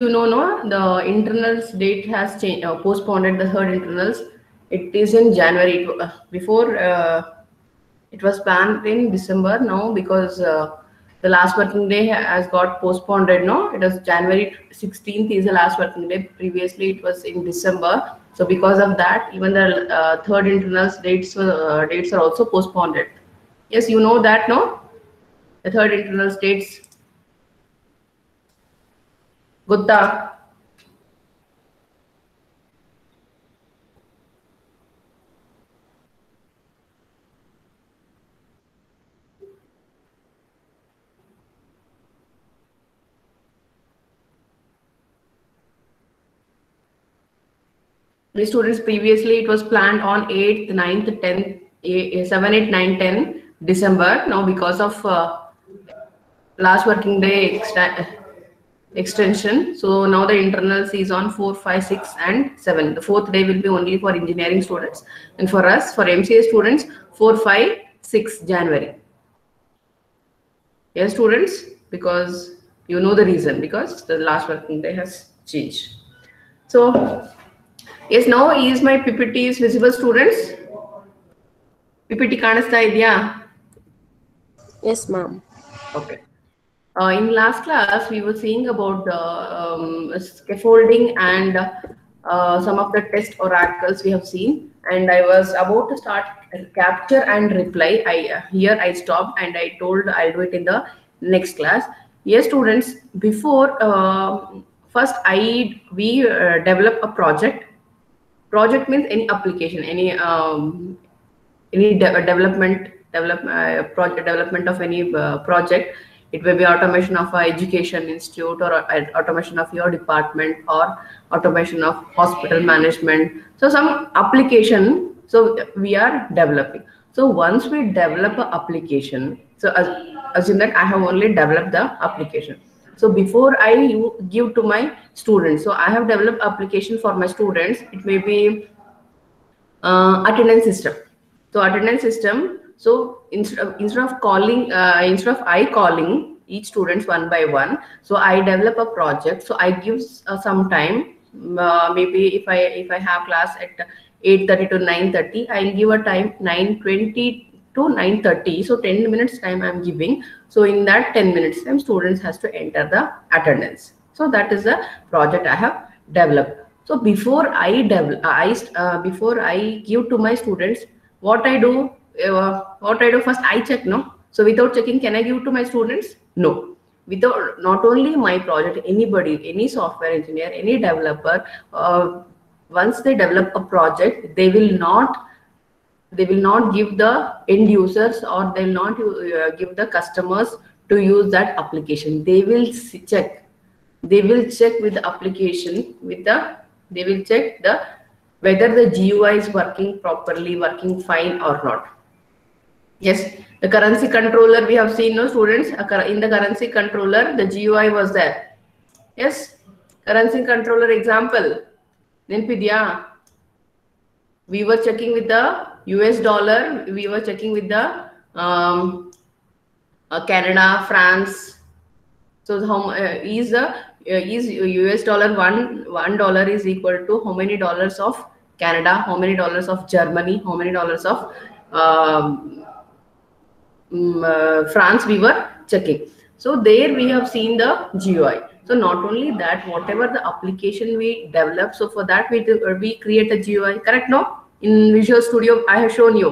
you know, no, the internals date has changed, postponed the third internals. It is in January. Before it was planned in December now because the last working day has got postponed. No, it was January 16th is the last working day. Previously, it was in December. So because of that, even the third internals dates are also postponed. Yes, you know that, no? The third internals dates. Gutta. The students previously it was planned on 8th, 9th, 10th, 7, 8, 9, 10 December. Now because of last working day extension, so now the internals is on 4, 5, 6 and 7. The fourth day will be only for engineering students, and for us, for MCA students, 4, 5, 6 January. Yes, students, because you know the reason, because the last working day has changed. So yes, now is my PPT is visible, students? PPT ಕಾಣಿಸ್ತಾ ಇದೆಯಾ? Yes, ma'am. Okay. In last class, we were seeing about the scaffolding and some of the test oracles we have seen, and I was about to start capture and reply. Here I stopped and I told I'll do it in the next class. Yes, students. Before first, we develop a project. Project means any application, any development of any project. It may be automation of an education institute, or automation of your department, or automation of hospital management. So some application, so we are developing. So once we develop an application, so assume that I have only developed the application. So before I give to my students, so I have developed application for my students. It may be attendance system. So attendance system. So instead of calling, instead of I calling each students one by one, so I develop a project. So I give some time. Maybe if I have class at 8:30 to 9:30, I'll give a time 9:20 to 9:30. So 10 minutes time I'm giving. So in that 10 minutes time, students has to enter the attendance. So that is the project I have developed. So before before I give to my students, what I do first, I check, no? So without checking, can I give to my students? No. Without, not only my project, anybody, any software engineer, any developer, once they develop a project, they will not give the end users, or they will not give the customers to use that application. They will check with the application, they will check whether the GUI is working properly, working fine or not. Yes, the currency controller we have seen, no, students? In the currency controller, the GUI was there. Yes, currency controller example. Nenpidya? We were checking with the US dollar. We were checking with the Canada, France. So how is US dollar $1 is equal to how many dollars of Canada, how many dollars of Germany, how many dollars of France we were checking. So there we have seen the GUI. So not only that, whatever the application we develop, so for that we create a GUI, correct? No, in Visual Studio I have shown you.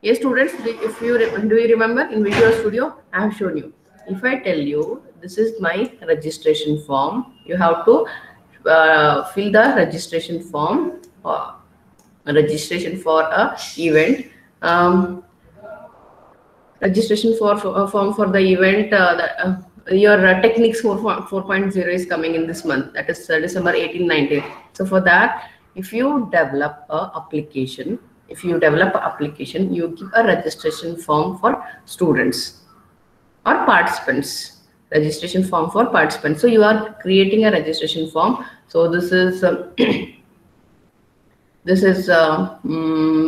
Yes, students, if you do you remember, in Visual Studio I have shown you. If I tell you this is my registration form, you have to fill the registration form, registration for a event. Registration form for the event. Your Techniques 4.0 is coming in this month. That is December 18, 19. So for that, if you develop a application, you give a registration form for students or participants. Registration form for participants. So you are creating a registration form. So this is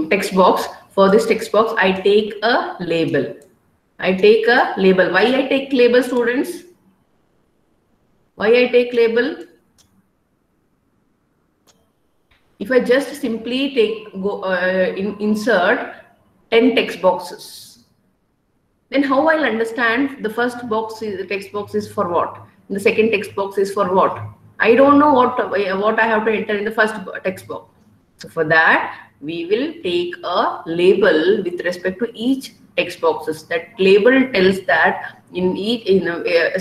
text box. For this text box, I take a label. Why I take label, students? Why I take label? If I just simply insert 10 text boxes, then how I'll understand the first box is the text box is for what, the second text box is for what? I don't know what I have to enter in the first text box. So for that, we will take a label with respect to each text boxes. That label tells that in each,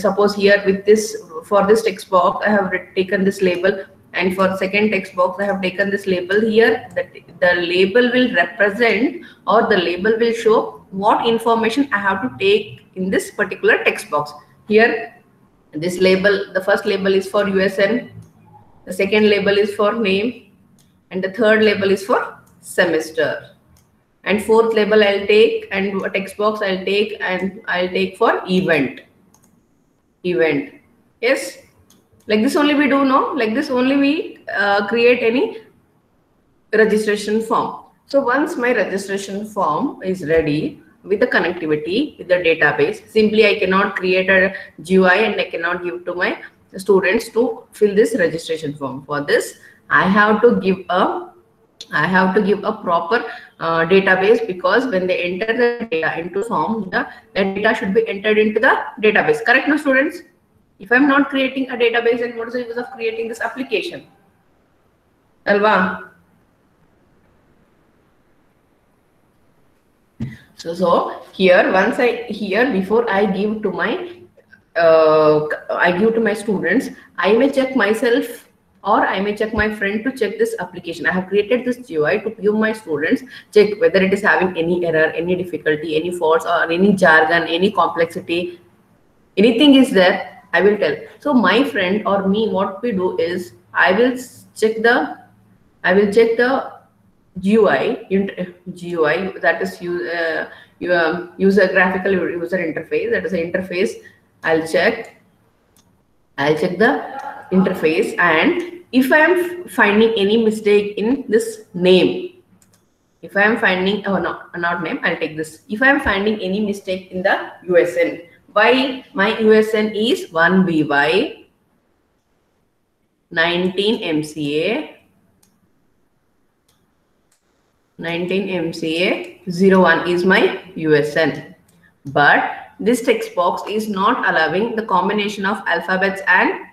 suppose here with this, for this text box I have taken this label, and for second text box I have taken this label. Here that the label will represent, or the label will show what information I have to take in this particular text box. Here this label, the first label is for USN, the second label is for name, and the third label is for semester, and fourth label I'll take, and text box I'll take, and I'll take for event. Yes, like this only we do, no, like this only we create any registration form. So once my registration form is ready with the connectivity with the database, simply I cannot create a GUI and I cannot give to my students to fill this registration form. For this I have to give a proper database, because when they enter the data into form, the data should be entered into the database. Correct, no students? If I'm not creating a database, then what is the use of creating this application? Alva. So here before I give to my students, I may check myself, or I may check my friend to check this application. I have created this GUI to give my students check whether it is having any error, any difficulty, any faults, or any jargon, any complexity, anything is there, I will tell. So my friend or me, what we do is I will check the GUI, that is user graphical user interface, that is the interface. I'll check the interface, and if I am finding any mistake in this name, if I am finding, oh no, not name, I'll take this. If I am finding any mistake in the USN, why my USN is 1BY 19 MCA 01 is my USN, but this text box is not allowing the combination of alphabets and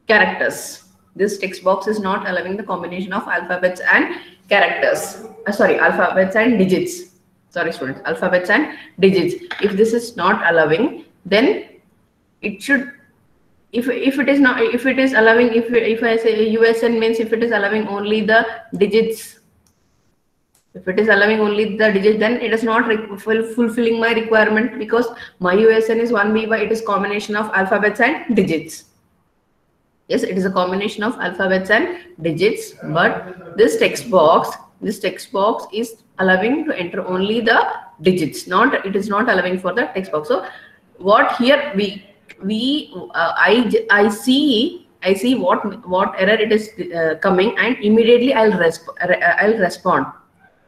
characters. This text box is not allowing the combination of alphabets and characters. Alphabets and digits. Sorry, students, alphabets and digits. If this is not allowing, then it should. If it is not, if it is allowing, if I say USN means if it is allowing only the digits. If it is allowing only the digits, then it is not fulfilling my requirement, because my USN is 1BY. It is combination of alphabets and digits. Yes, it is a combination of alphabets and digits, but this text box is allowing to enter only the digits. It is not allowing for the text box. So what here I see what error it is coming, and immediately I'll respond.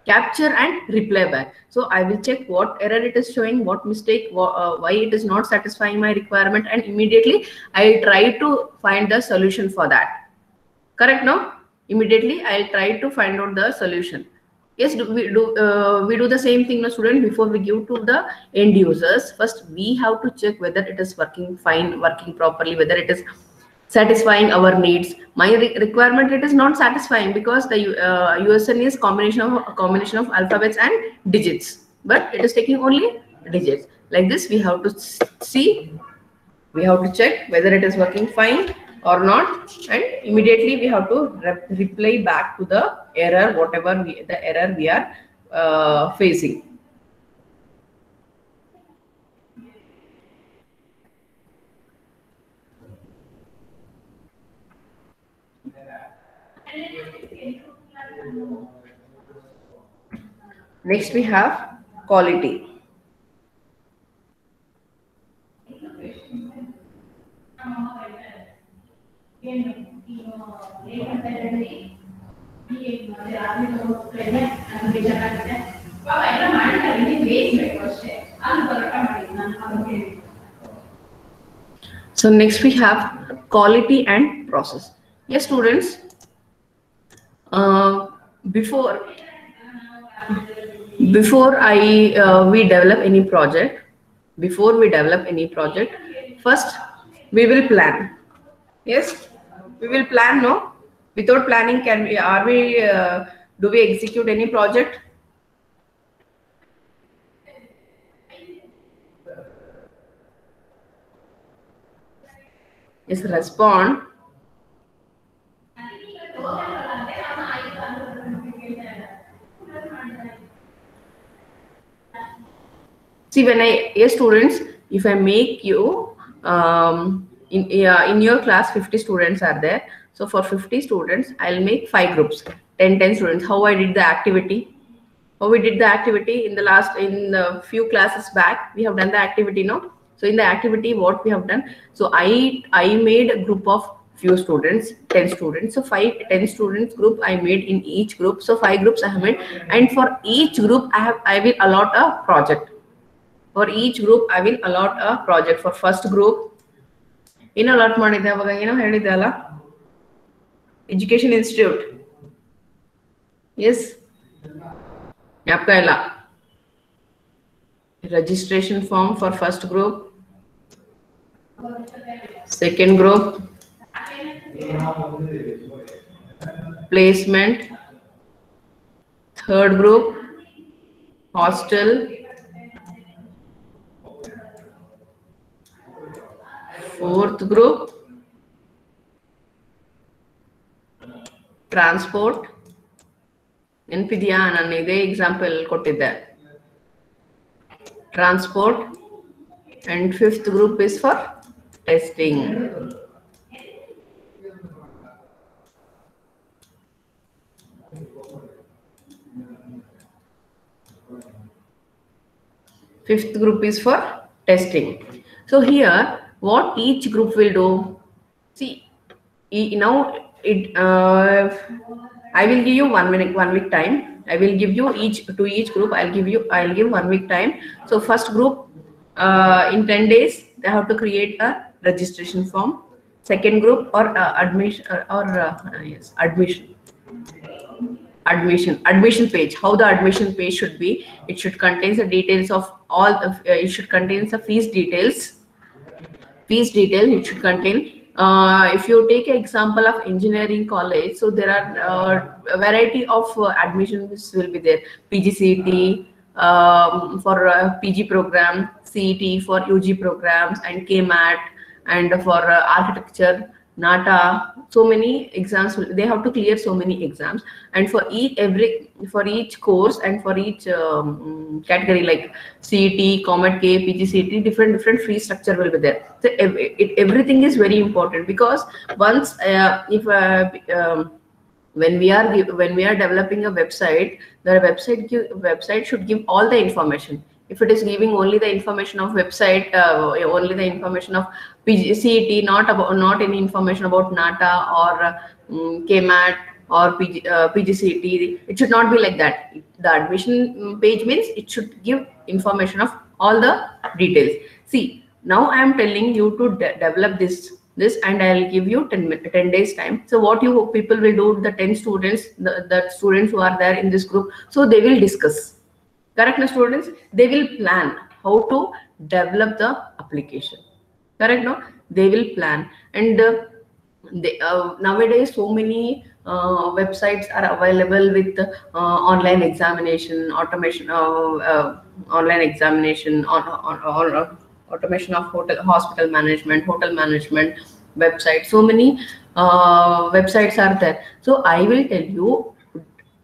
Capture and reply back. So I will check what error it is showing, what mistake, why it is not satisfying my requirement, and immediately I'll try to find the solution for that. Correct, no? Immediately I'll try to find out the solution. Yes, we do the same thing, no, student. Before we give to the end users, first we have to check whether it is working fine, working properly, whether it is satisfying our needs. My requirement, it is not satisfying, because the USN is combination of alphabets and digits, but it is taking only digits. Like this, we have to see, we have to check whether it is working fine or not, and immediately we have to reply back to the error, whatever the error we are facing. Next we have quality. So next we have quality and process. Yes, students. Before we develop any project, first we will plan. Yes, we will plan. No, without planning, do we execute any project? Yes, respond. See, yes, students, if I make you in your class 50 students are there. So for 50 students, I'll make 5 groups, 10 students. How I did the activity? How we did the activity in the few classes back, we have done the activity, no? So in the activity, what we have done? So I made a group of few students, 10 students. So 10 students group I made in each group. So 5 groups I have made, and for each group I will allot a project. For each group, I will allot a project. For first group, in allot ಮಾಡಿದ್ದೆ ಅವಾಗ ಏನೋ ಹೇಳಿದ್ದೆ ಅಲ್ಲ, Education Institute. Yes, ಜ್ಞಾಪಕ ಇಲ್ಲ. Registration form for first group, second group, placement, third group, hostel, fourth group, transport. ನೆನಪಿದೆಯಾ? ನಾನು ಇದೇ ಎಕ್ಸಾಂಪಲ್ ಕೊಟ್ಟಿದ್ದೆ. Transport, and fifth group is for testing. Fifth group is for testing. So here, what each group will do? See, now I will give you 1 week time. I will give you each group. I'll give 1 week time. So first group, in 10 days they have to create a registration form. Second group, or admission page. How the admission page should be? It should contain the details of all. It should contain the fees details. It should contain. If you take an example of engineering college, so there are a variety of admissions will be there. PGCET for PG program, CET for UG programs, and KMAT, and for architecture, NATA. So many exams, they have to clear so many exams, and for each course and for each category, like CET, Comet K, PGCET, different fee structure will be there. So everything is very important, because once when we are developing a website, the website should give all the information. If it is giving only the information of website, only the information of CET, not any information about NATA or KMAT or PGCET, it should not be like that. The admission page means it should give information of all the details. See, now I am telling you to develop this, and I'll give you 10 days time. So what you people will do, the 10 students, the students who are there in this group, so they will discuss. Correct, no, students? They will plan how to develop the application. Correct, no? They will plan. And nowadays so many websites are available with online examination, automation, online examination, automation of hospital management, hotel management website. So many websites are there. So I will tell you,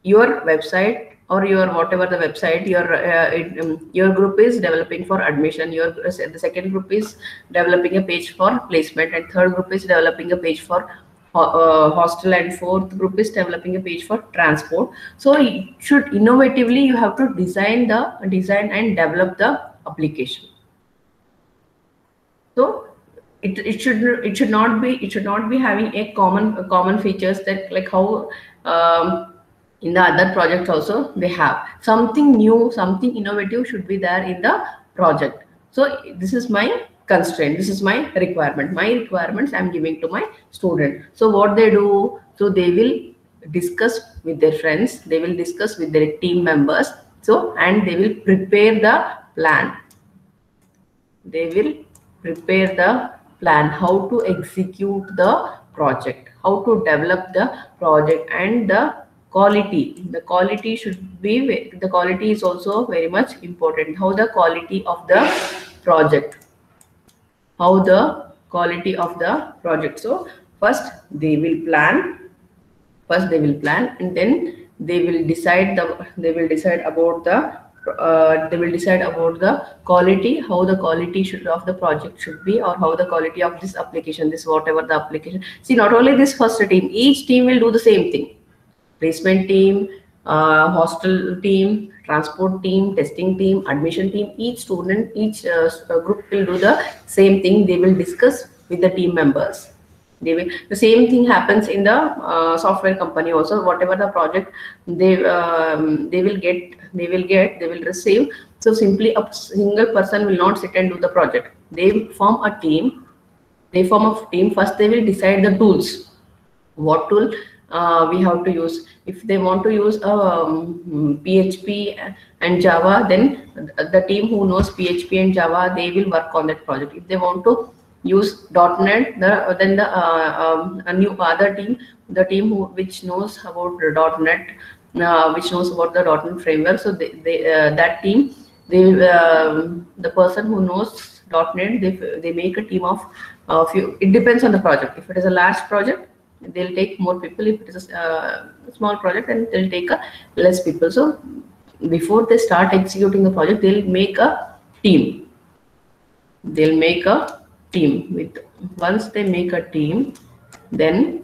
your website, or your whatever the website your group is developing for admission, the second group is developing a page for placement, and third group is developing a page for hostel, and fourth group is developing a page for transport. So it should innovatively, you have to design and develop the application. So it should not be having a common features that, like how in the other projects also they have something new, something innovative should be there in the project. So this is my constraint. This is my requirement. My requirements I'm giving to my student. So what they do, so they will discuss with their friends, they will discuss with their team members, so and they will prepare the plan. They will prepare the plan, how to execute the project, how to develop the project, and the quality should be, the quality is also very much important. How the quality of the project, how the quality of the project. So first they will plan, and then they will decide about the quality, how the quality should of the project should be, or how the quality of this application, this whatever the application. See, not only this first team, each team will do the same thing. Placement team, hostel team, transport team, testing team, admission team, each student, each group will do the same thing. They will discuss with the team members. The same thing happens in the software company also. Whatever the project they will receive. So simply a single person will not sit and do the project. They form a team. First they will decide the tools, what tool we have to use. If they want to use PHP and Java, then the team who knows PHP and Java, they will work on that project. If they want to use .NET, then a new other team, the team which knows about .NET, which knows about the .NET framework. So that team, the person who knows .NET, they make a team of few. It depends on the project. If it is a large project, they'll take more people. If it is a small project, then they'll take less people. So before they start executing the project, they'll make a team. Once they make a team, then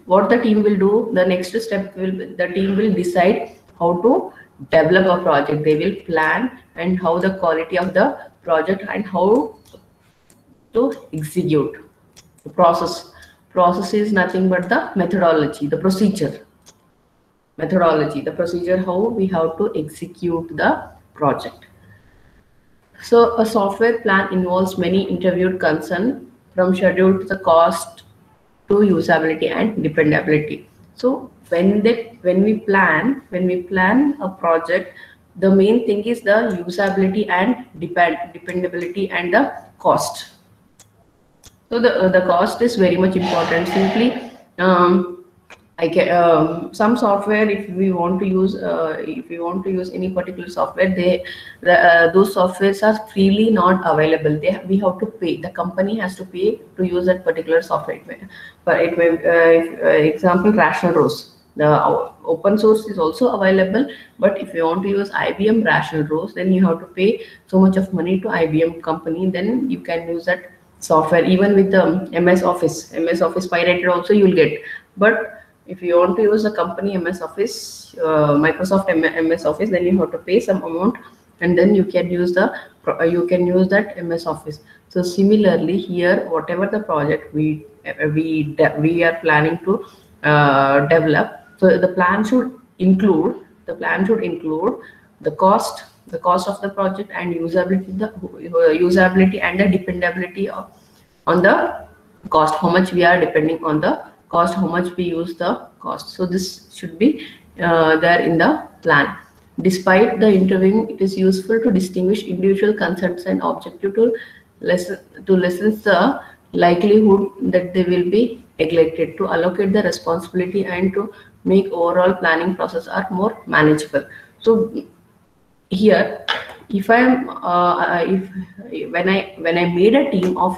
what the team will do, the next step will be, the team will decide how to develop a project. They will plan and how the quality of the project and how to execute. The process is nothing but the methodology, the procedure, how we have to execute the project. So a software plan involves many interviewed concerns, from schedule to the cost to usability and dependability. So when we plan a project, the main thing is the usability and dependability and the cost. So the cost is very much important. Simply, some software, if we want to use any particular software, those softwares are freely not available. We have to pay. The company has to pay to use that particular software. Example, Rational Rose. The open source is also available, but if you want to use IBM Rational Rose, then you have to pay so much of money to IBM company. Then you can use that software. Even with the MS Office pirated also you will get. But if you want to use a company MS Office, Microsoft MS Office, then you have to pay some amount, and then you can use that MS Office. So similarly here, whatever the project we are planning to develop, so the plan should include the cost of the project and usability and the dependability on the cost. How much we are depending on the cost, how much we use the cost. So this should be there in the plan. Despite the interviewing, it is useful to distinguish individual concerns and objective to lessen the likelihood that they will be neglected, to allocate the responsibility, and to make overall planning process are more manageable. So here, if I'm when I made a team of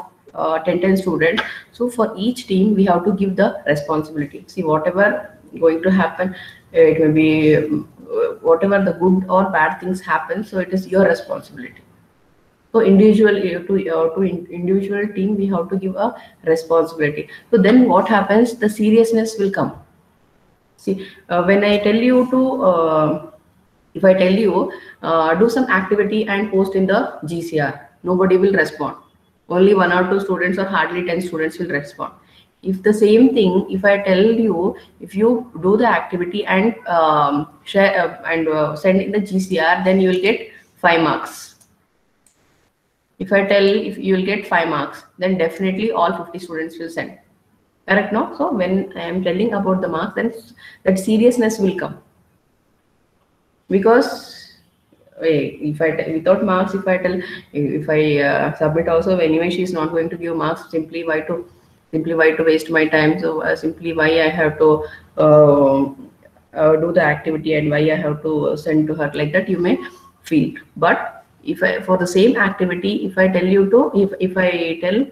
10 students, so for each team we have to give the responsibility. See, whatever going to happen, it may be whatever the good or bad things happen, so it is your responsibility. So individual team, we have to give a responsibility. So then what happens, the seriousness will come. See, when I tell you to if I tell you do some activity and post in the GCR, nobody will respond. Only 1 or 2 students or hardly 10 students will respond. If the same thing, if I tell you, if you do the activity and share and send in the GCR, then you will get 5 marks. If I tell if you will get 5 marks, then definitely all 50 students will send. Correct, no? So when I am telling about the marks, then that seriousness will come. Because if I without marks, if I submit also, anyway she is not going to give marks. Simply why to waste my time? So simply why I have to do the activity, and why I have to send to her, like that you may feel. But if I, for the same activity, if I tell you to, if I tell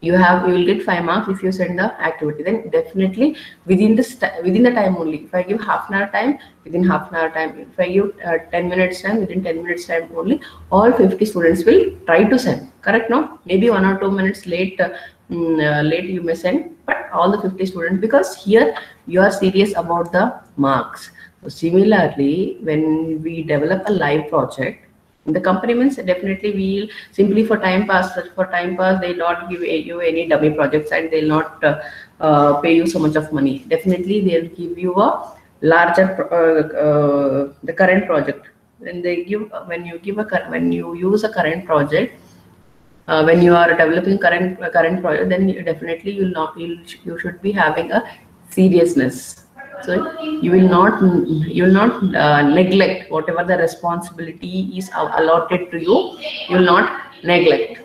you will get 5 marks if you send the activity, then definitely within the time only. If I give half an hour time, within half an hour time. If I give 10 minutes time, within 10 minutes time only, all 50 students will try to send. Correct, no? Maybe 1 or 2 minutes late, late you may send, but all the 50 students, because here you are serious about the marks. So similarly, when we develop a live project in the company, means definitely we'll simply for time pass, they'll not give you any dummy projects, and they'll not pay you so much of money. Definitely they'll give you a larger the current project. When you use a current project, when you are developing current project, then definitely you should be having a seriousness. So you will not neglect whatever the responsibility is allotted to you. You will not neglect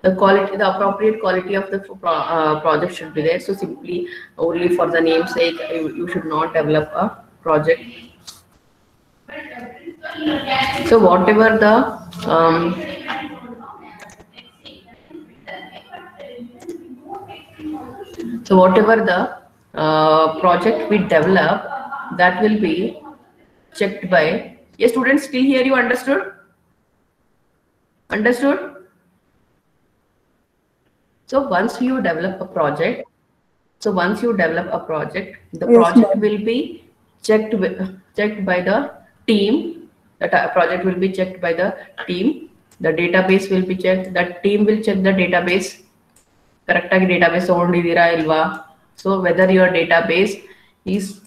the quality. The appropriate quality of the project should be there. So simply only for the namesake, you should not develop a project. So whatever the project we develop, that will be checked by. Yes, students, still here? You understood? Understood? So once you develop a project, the project will be checked by the team. The project will be checked by the team. The database will be checked. The team will check the database. Correct database ondidira ilva. So whether your database is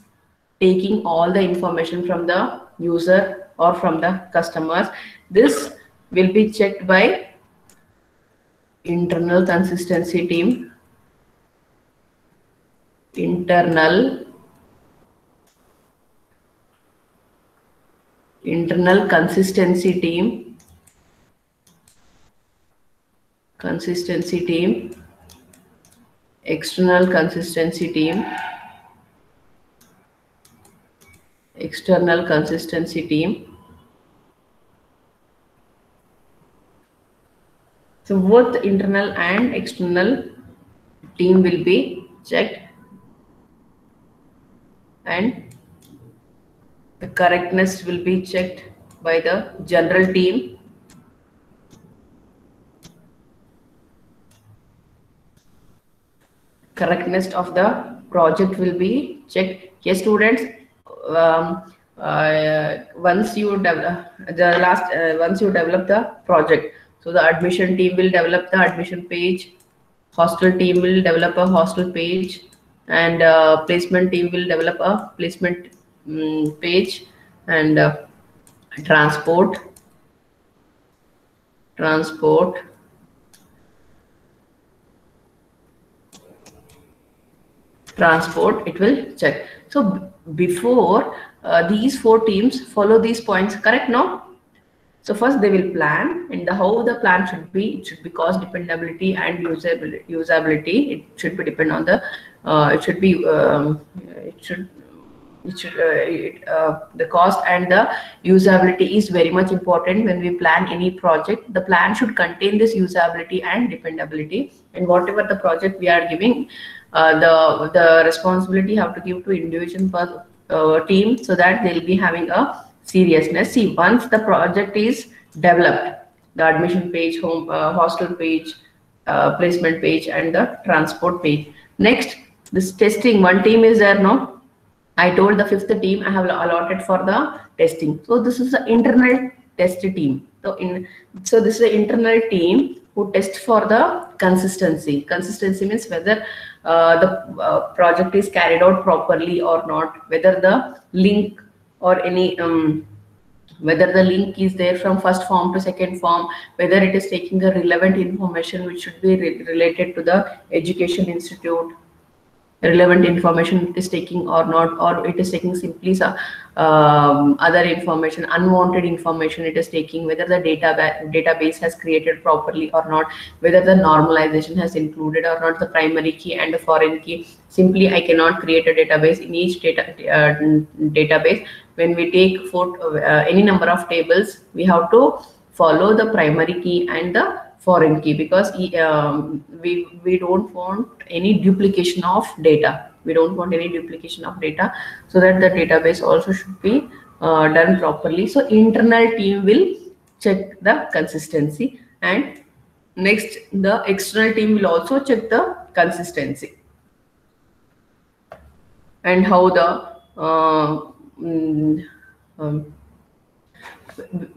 taking all the information from the user or from the customers, this will be checked by internal consistency team. Internal consistency team. External consistency team. So both internal and external team will be checked, and the correctness will be checked by the general team. Correctness of the project will be checked. Yes, students. Once you develop the project, so the admission team will develop the admission page, hostel team will develop a hostel page, and placement team will develop a placement page, and transport it will check. So before these 4 teams follow these points, correct, no? So first they will plan, and how the plan should be. It should be cost, dependability, and usability. It should be depend on the the cost and the usability is very much important when we plan any project. The plan should contain this usability and dependability, and whatever the project we are giving, the responsibility have to give to individual team, so that they'll be having a seriousness. See, once the project is developed, the admission page, hostel page, placement page, and the transport page. Next, this testing. One team is there, no? I told the 5th team I have allotted for the testing. So this is the internal test team. So this is the internal team who test for the consistency. Consistency means whether the project is carried out properly or not, whether the link or any whether the link is there from first form to second form, whether it is taking the relevant information which should be related to the education institute, relevant information it is taking or not, or it is taking simply other information, unwanted information it is taking, whether the database has created properly or not, whether the normalization has included or not, the primary key and the foreign key. Simply I cannot create a database. In each database, when we take any number of tables, we have to follow the primary key and the foreign key, because we don't want any duplication of data. We don't want any duplication of data, so that the database also should be done properly. So internal team will check the consistency, and next the external team will also check the consistency, and how the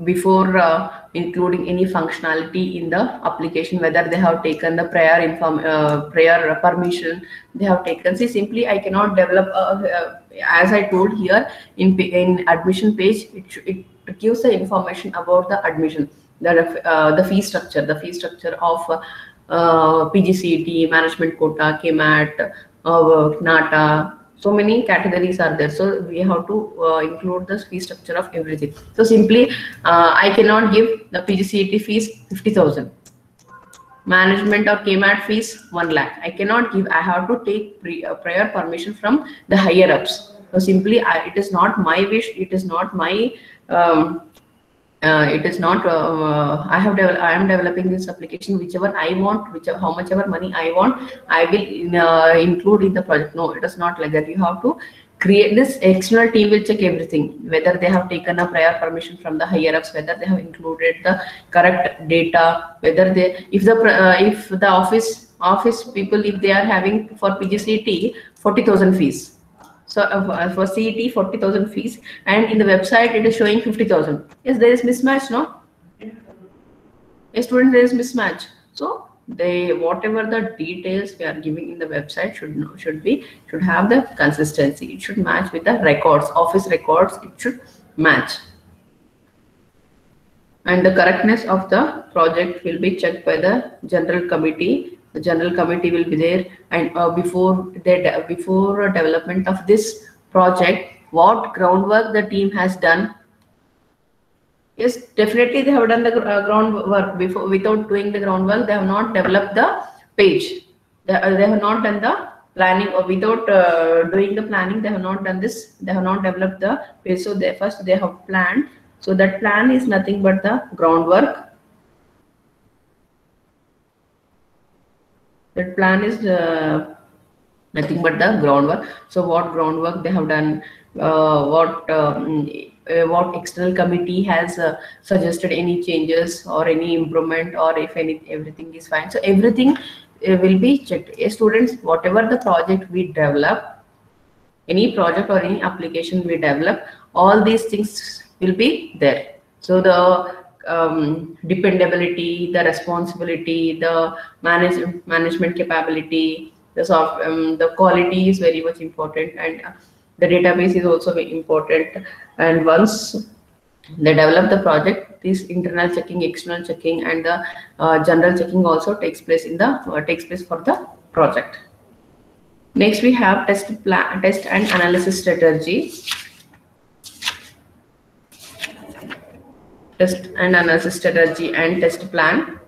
before including any functionality in the application, whether they have taken the prior permission they have taken. See, simply I cannot develop as I told here, in admission page, it gives the information about the admission, the fee structure of PGCET, management quota, KMAT, NATA. So many categories are there, so we have to include the fee structure of everything. So simply I cannot give the PGCET fees 50,000, management or KMAT fees 1 lakh. I cannot give. I have to take prior permission from the higher ups. So simply it is not my wish, it is not my it is not I am developing this application, whichever I want, how much ever money I want, I will include in the project. No, it is not like that. You have to create this. External team will check everything, whether they have taken a prior permission from the higher ups, whether they have included the correct data, whether they, if the office people, if they are having for PGCET 40,000 fees. So for CET 40,000 fees, and in the website it is showing 50,000. Yes, there is mismatch, no? A student, there is mismatch. So whatever the details we are giving in the website should have the consistency. It should match with the records, office records. It should match, and the correctness of the project will be checked by the general committee. The general committee will be there, and before development of this project, what groundwork the team has done. Yes, definitely they have done the groundwork before. Without doing the groundwork, they have not developed the page. They have not done the planning, or without doing the planning, they have not done this. They have not developed the page. So first they have planned. So that plan is nothing but the groundwork. That plan is nothing but the groundwork. So what groundwork they have done, what external committee has suggested any changes or any improvement, or if everything is fine. So everything will be checked. Students, whatever the project we develop, any project or any application we develop, all these things will be there. So the dependability, the responsibility, the management capability, the quality is very much important, and the database is also very important. And once they develop the project, this internal checking, external checking, and the general checking also takes place for the project. Next we have test and analysis strategy. Test and analysis strategy and test plan,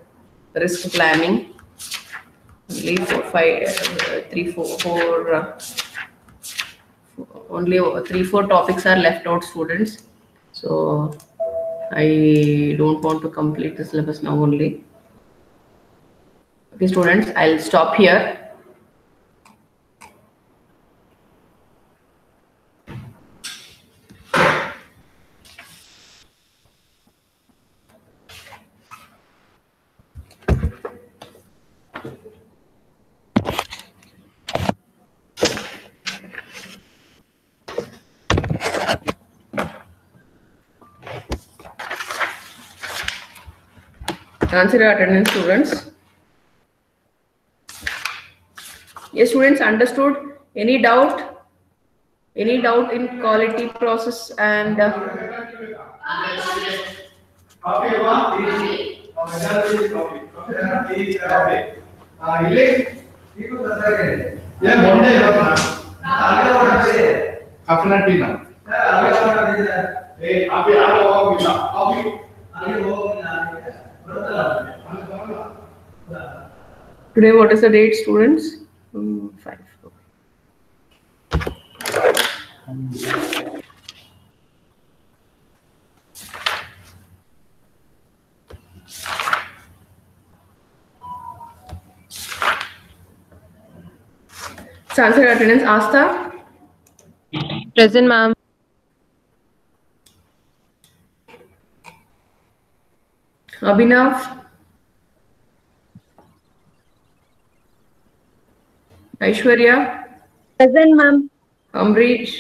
risk planning. Only only 3-4 topics are left out, students. So I don't want to complete the syllabus now only. Okay, students, I'll stop here. Answer your attendance, students. Yes, students, understood? Any doubt? Any doubt in quality process and Today, what is the date, students? 5. Answer attendance. Asta, Present, ma'am. Abhinav, Aishwarya, Present, ma'am. Amrish,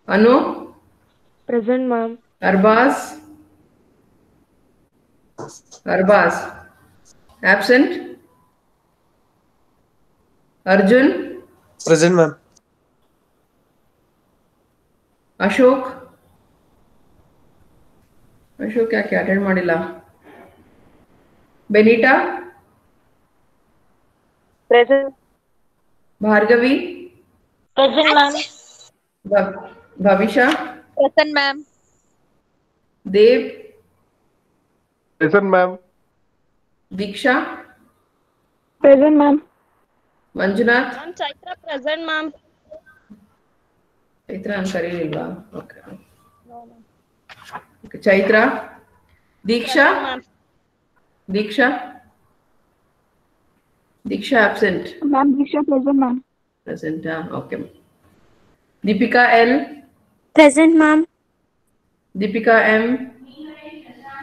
Anu, Present, ma'am. Arbaz, absent. Arjun, Present, ma'am. Ashok ಯಾಕೆ attend ಮಾಡಿಲ್ಲ. ಬೆನಿಟಾ, Present. Bhargavi, Present, ma'am. ಭವಿಷಾ, Present, ma'am. Dev, Present, ma'am. ದೀಕ್ಷಾ, Present, ma'am. Manjunath, Ma'am, Chaitra present, ma'am. Chaitra ಅಂತ ಕರೀಲಿಲ್ವಾ? Okay No, ma'am. Chaitra, Deeksha, Present, ma'am. Deeksha absent. Ma'am, Disha present, ma'am. Present, okay. Deepika L, Present, ma'am. Deepika M,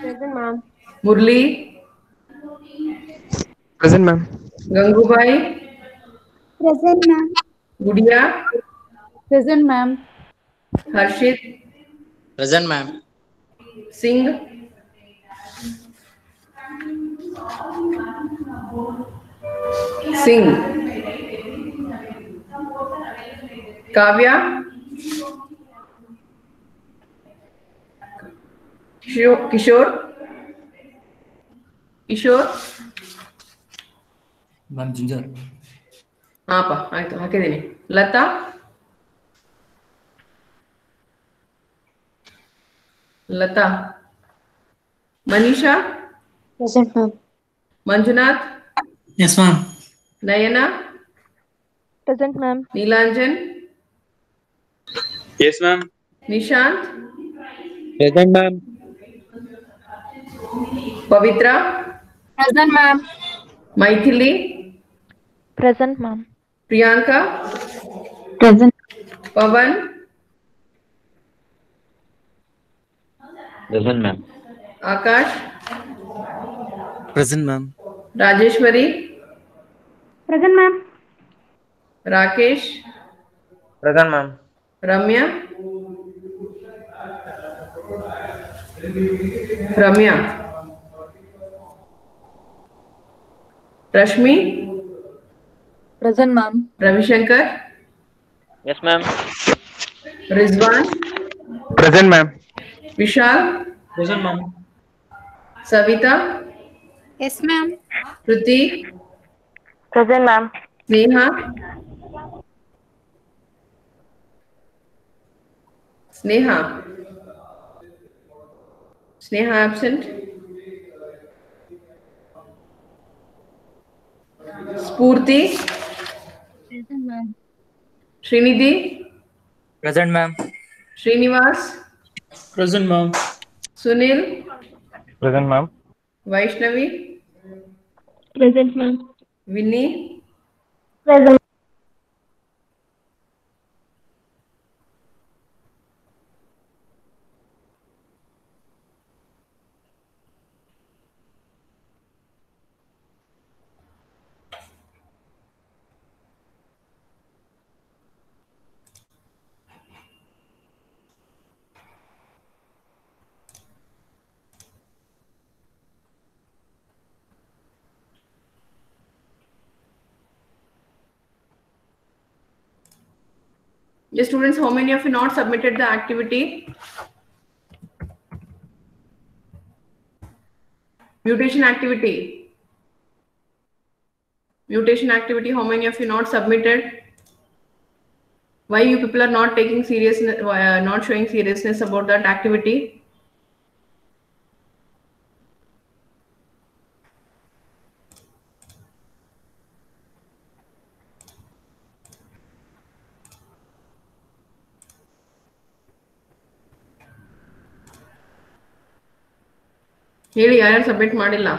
Present, ma'am. Murli, Present, ma'am. Gangubai, Present, ma'am. Gudiya, Present, ma'am. Harshit, Present, ma'am. Singh, Kavya, Kishore, Ma'am, Ginger. ಹಾಪ ಆಯ್ತು ಹಾಕಿದ್ದೀನಿ. Lata, Manisha, Present, ma'am. Manjunath, Yes, ma'am. Nayana, Present, ma'am. Nilanjan, Yes, ma'am. Nishant, Present, ma'am. Pavithra, Present, ma'am. Maithili, Present, ma'am. Priyanka, Present. Pavan, Present, ma'am. Akash, Present, ma'am. Rajeshwari, Present, ma'am. Rakesh, Present, ma'am. Ramya, Rashmi, Present, ma'am. Ravishankar, Yes, ma'am. Rizwan, Present, ma'am. Vishal, Present, ma'am. Savita, Yes, ma'am. Kriti, Present, ma'am. Sneha absent. Spoorthi, Present, ma'am. Srinidhi, Present, ma'am. Srinivas, Present, ma'am. Sunil, Present, ma'am. Vaishnavi, Present, ma'am. Vinni, Present. Yes, students, how many of you not submitted the activity? Mutation activity. Mutation activity, how many of you not submitted? Why you people are not taking seriousness, not showing seriousness about that activity? ಹೇಳಿ ಯಾರು submit ಮಾಡಿಲ್ಲ?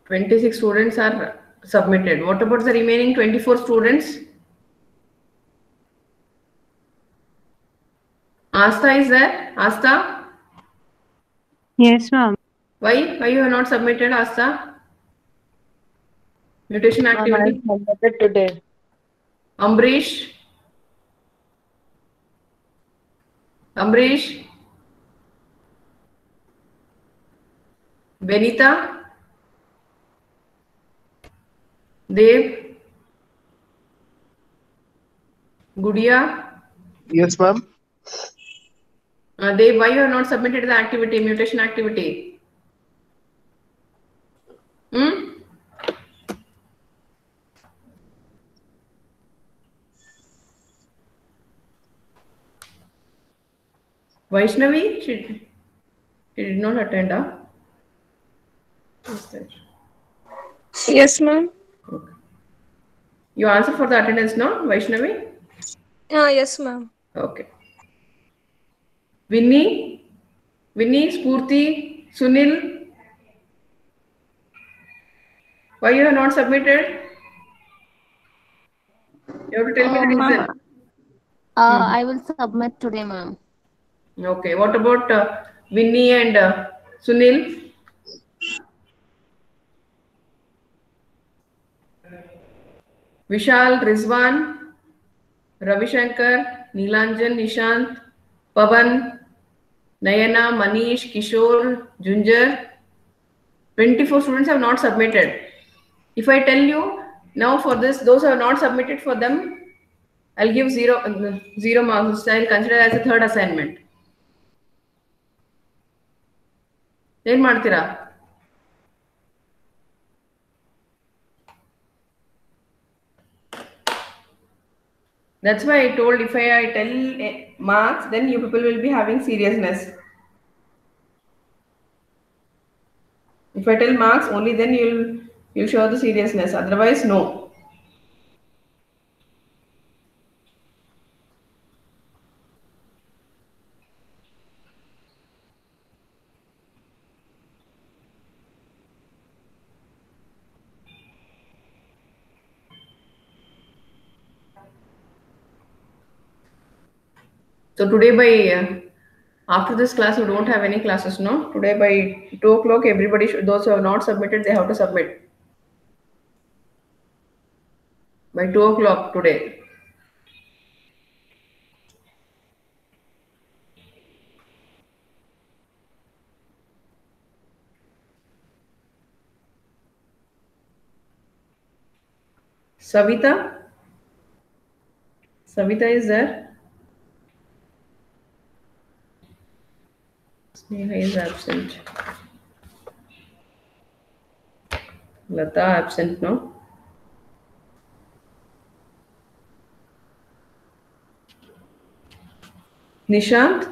"26 students are submitted. What about the remaining 24 students? Asta is there? Asta? Yes, ma'am. Why you have not submitted, Asta? Mutation activity. Submitted today. Ambrish? Ambrish? Benita? Dev? Gudia? Yes, ma'am. Dev, why you have not submitted the activity, mutation activity? Hmm? Vaishnavi? She did not attend, huh? Who's that? Yes, ma'am. Okay. You answer for the attendance, no, Vaishnavi? Yes, ma'am. Okay. Vinny? Vinny, Spurti, Sunil? Why you have not submitted? You have to tell me the reason. I will submit today, ma'am. Okay. What about Vinny and Sunil? Vishal, Rizwan, Ravishankar, Neelanjan, Nishant, Pavan, Nayana, Manish, Kishore, Junjar. 24 students have not submitted. If I tell you now for this, those who have not submitted, for them, I'll give zero marks. I'll consider as a third assignment. ಏನ್ ಮಾಡ್ತೀರಾ? That's why I told, if I tell marks, then you people will be having seriousness. If I tell marks, only then you'll show the seriousness. Otherwise, no. So today by after this class, you don't have any classes, no? Today by 2 o'clock, everybody should, those who have not submitted, they have to submit. By 2 o'clock today. Savita? Savita is there? Sneha is absent. Lata absent, no? Nishant?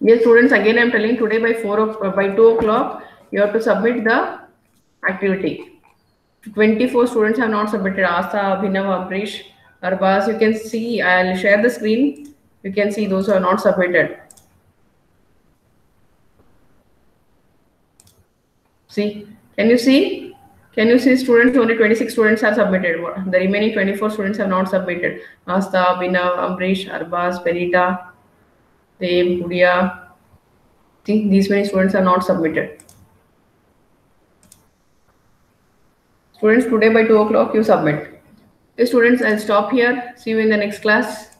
Yes, students, again I'm telling today by 2 o'clock, you have to submit the activity. 24 students have not submitted. Asa, Abhinav, Amrish, Arbaz, you can see, I'll share the screen. You can see those who are not submitted. See, can you see? Can you see students? Only 26 students have submitted. The remaining 24 students have not submitted. Asta, Abhinav, Amrish, Arbaz, Perita, Dev, Gudia. See, these many students are not submitted. Students, today by 2 o'clock you submit. Okay, students, I'll stop here. See you in the next class.